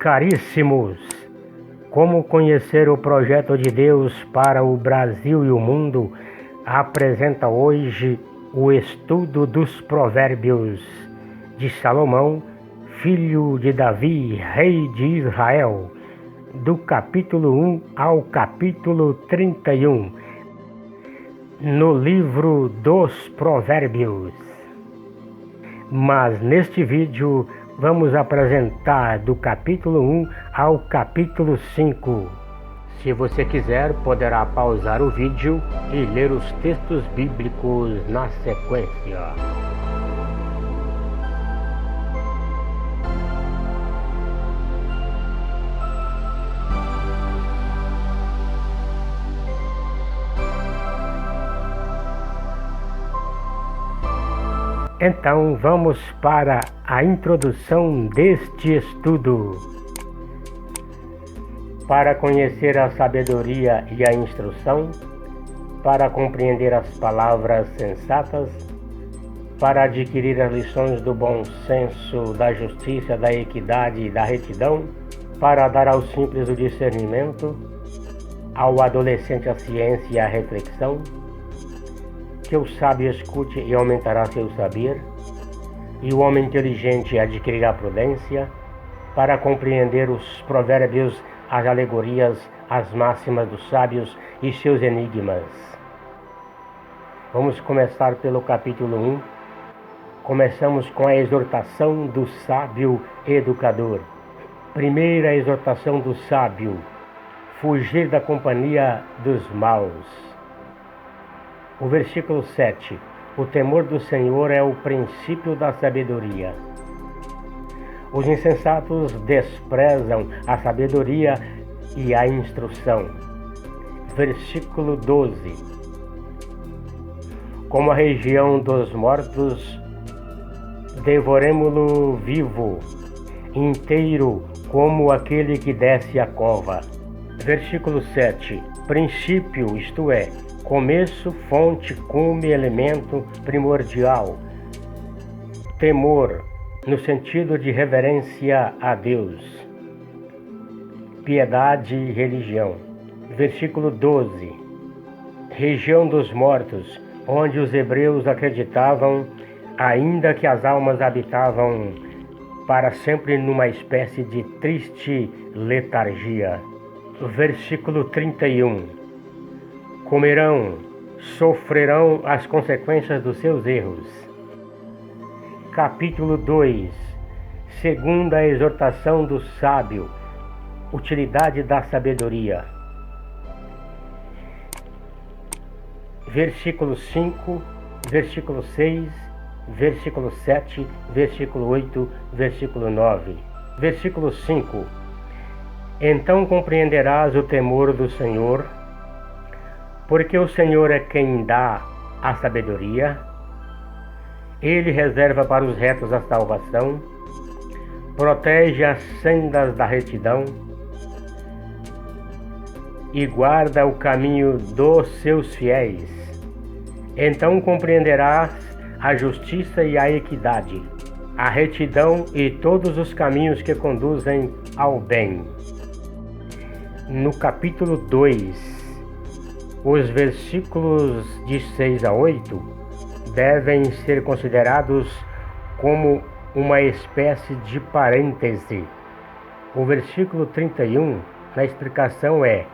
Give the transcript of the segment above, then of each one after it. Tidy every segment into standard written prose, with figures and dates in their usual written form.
Caríssimos, como conhecer o projeto de Deus para o Brasil e o mundo, apresenta hoje o estudo dos Provérbios de Salomão, filho de Davi, rei de Israel, do capítulo 1 ao capítulo 31, no livro dos Provérbios. Mas neste vídeo vamos apresentar do capítulo 1 ao capítulo 5. Se você quiser, poderá pausar o vídeo e ler os textos bíblicos na sequência. Então vamos para a introdução deste estudo. Para conhecer a sabedoria e a instrução, para compreender as palavras sensatas, para adquirir as lições do bom senso, da justiça, da equidade e da retidão, para dar ao simples o discernimento, ao adolescente a ciência e a reflexão, que o sábio escute e aumentará seu saber, e o homem inteligente adquirirá prudência, para compreender os provérbios, as alegorias, as máximas dos sábios e seus enigmas. Vamos começar pelo capítulo 1. Começamos com a exortação do sábio educador. Primeira exortação do sábio: fugir da companhia dos maus. O versículo 7. O temor do Senhor é o princípio da sabedoria. Os insensatos desprezam a sabedoria e a instrução. Versículo 12. Como a região dos mortos, devoremo-lo vivo, inteiro como aquele que desce a cova. Versículo 7. Princípio, isto é, começo, fonte, cume, elemento primordial. Temor, no sentido de reverência a Deus. Piedade e religião. Versículo 12. Região dos mortos, onde os hebreus acreditavam, ainda que as almas habitavam para sempre numa espécie de triste letargia. Versículo 31. Comerão, sofrerão as consequências dos seus erros. Capítulo 2. Segunda exortação do sábio. Utilidade da sabedoria. Versículo 5, versículo 6, versículo 7, versículo 8, versículo 9. Versículo 5. Então compreenderás o temor do Senhor, porque o Senhor é quem dá a sabedoria. Ele reserva para os retos a salvação, protege as sendas da retidão e guarda o caminho dos seus fiéis. Então compreenderás a justiça e a equidade, a retidão e todos os caminhos que conduzem ao bem. No capítulo 2, os versículos de 6 a 8 devem ser considerados como uma espécie de parêntese. O versículo 31, na explicação, é: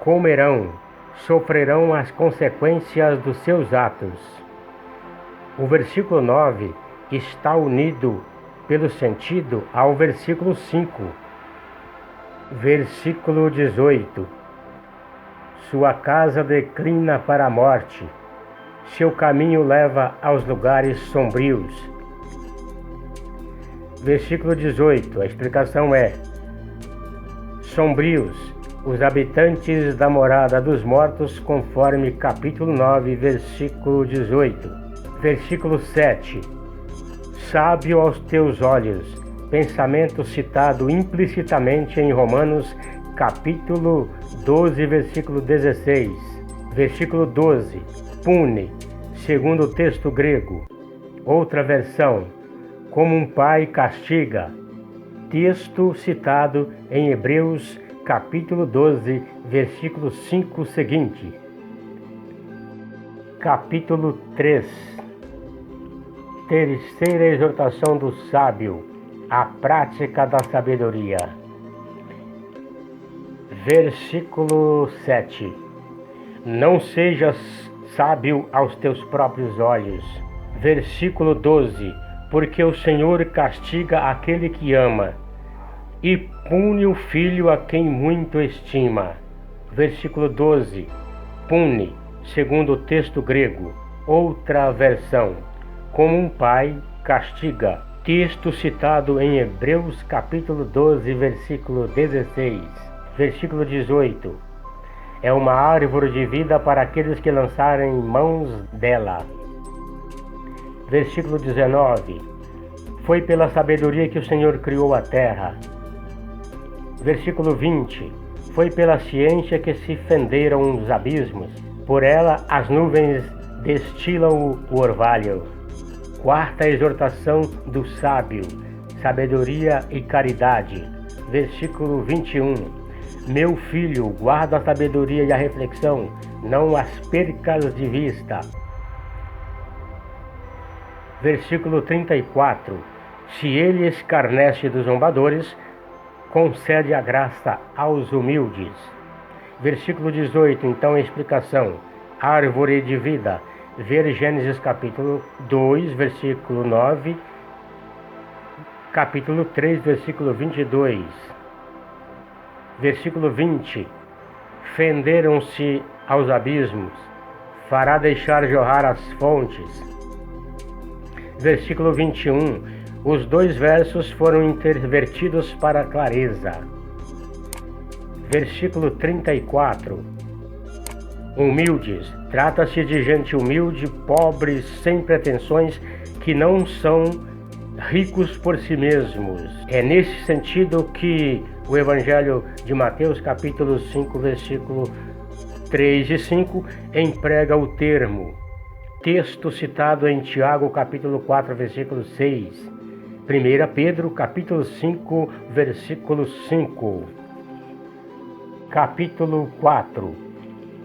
comerão, sofrerão as consequências dos seus atos. O versículo 9 está unido pelo sentido ao versículo 5. Versículo 18. Sua casa declina para a morte, seu caminho leva aos lugares sombrios. Versículo 18, a explicação é: sombrios, os habitantes da morada dos mortos, conforme capítulo 9, versículo 18. Versículo 7, sábio aos teus olhos, pensamento citado implicitamente em Romanos, capítulo 12, versículo 16. Versículo 12. Pune, segundo o texto grego. Outra versão: como um pai castiga. Texto citado em Hebreus capítulo 12, versículo 5 seguinte. Capítulo 3. Terceira exortação do sábio, a prática da sabedoria. Versículo 7. Não sejas sábio aos teus próprios olhos. Versículo 12. Porque o Senhor castiga aquele que ama e pune o filho a quem muito estima. Versículo 12. Pune, segundo o texto grego, outra versão, como um pai castiga. Texto citado em Hebreus capítulo 12, versículo 16. Versículo 18. É uma árvore de vida para aqueles que lançarem mãos dela. Versículo 19. Foi pela sabedoria que o Senhor criou a terra. Versículo 20. Foi pela ciência que se fenderam os abismos. Por ela as nuvens destilam o orvalho. Quarta exortação do sábio, sabedoria e caridade. Versículo 21. Meu filho, guarda a sabedoria e a reflexão, não as percas de vista. Versículo 34. Se ele escarnece dos zombadores, concede a graça aos humildes. Versículo 18. Então, explicação. Árvore de vida. Ver Gênesis capítulo 2, versículo 9. Capítulo 3, versículo 22. Versículo 20. Fenderam-se aos abismos, fará deixar jorrar as fontes. Versículo 21. Os dois versos foram intervertidos para clareza. Versículo 34. Humildes. Trata-se de gente humilde, pobres, sem pretensões, que não são ricos por si mesmos. É nesse sentido que o Evangelho de Mateus, capítulo 5, versículo 3 e 5, emprega o termo. Texto citado em Tiago, capítulo 4, versículo 6. 1 Pedro, capítulo 5, versículo 5. Capítulo 4.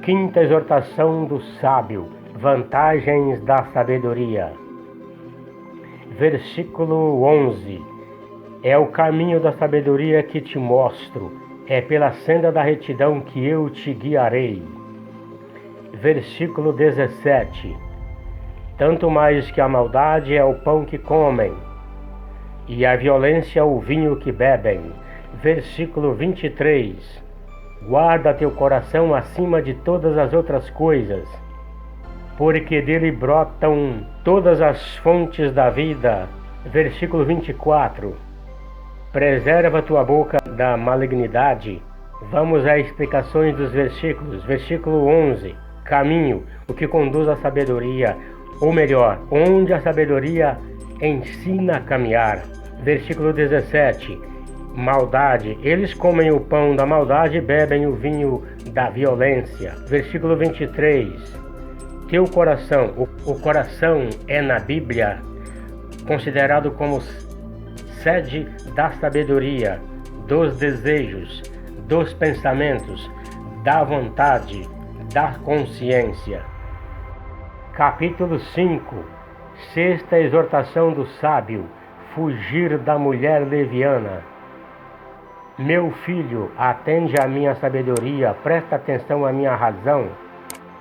Quinta exortação do sábio, vantagens da sabedoria. Versículo 11. É o caminho da sabedoria que te mostro, é pela senda da retidão que eu te guiarei. Versículo 17. Tanto mais que a maldade é o pão que comem, e a violência o vinho que bebem. Versículo 23. Guarda teu coração acima de todas as outras coisas, porque dele brotam todas as fontes da vida. Versículo 24. Preserva tua boca da malignidade. Vamos às explicações dos versículos. Versículo 11. Caminho, o que conduz à sabedoria, ou melhor, onde a sabedoria ensina a caminhar. Versículo 17. Maldade, eles comem o pão da maldade e bebem o vinho da violência. Versículo 23. Teu coração, o coração é na Bíblia considerado como sede da sabedoria, dos desejos, dos pensamentos, da vontade, da consciência. Capítulo 5. Sexta exortação do sábio, fugir da mulher leviana. Meu filho, atende à minha sabedoria, presta atenção à minha razão,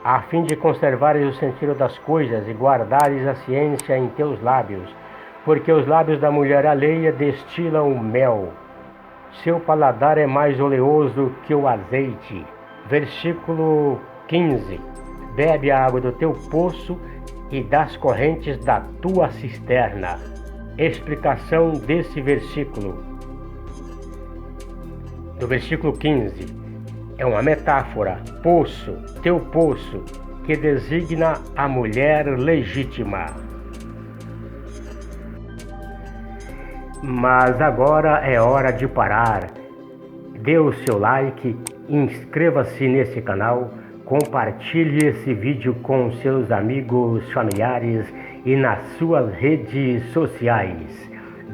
a fim de conservares o sentido das coisas e guardares a ciência em teus lábios, porque os lábios da mulher alheia destilam o mel. Seu paladar é mais oleoso que o azeite. Versículo 15. Bebe a água do teu poço e das correntes da tua cisterna. Explicação desse versículo. Do versículo 15, é uma metáfora, poço, teu poço, que designa a mulher legítima. Mas agora é hora de parar. Dê o seu like, inscreva-se nesse canal, compartilhe esse vídeo com seus amigos, familiares e nas suas redes sociais.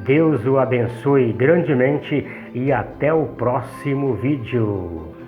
Deus o abençoe grandemente e até o próximo vídeo.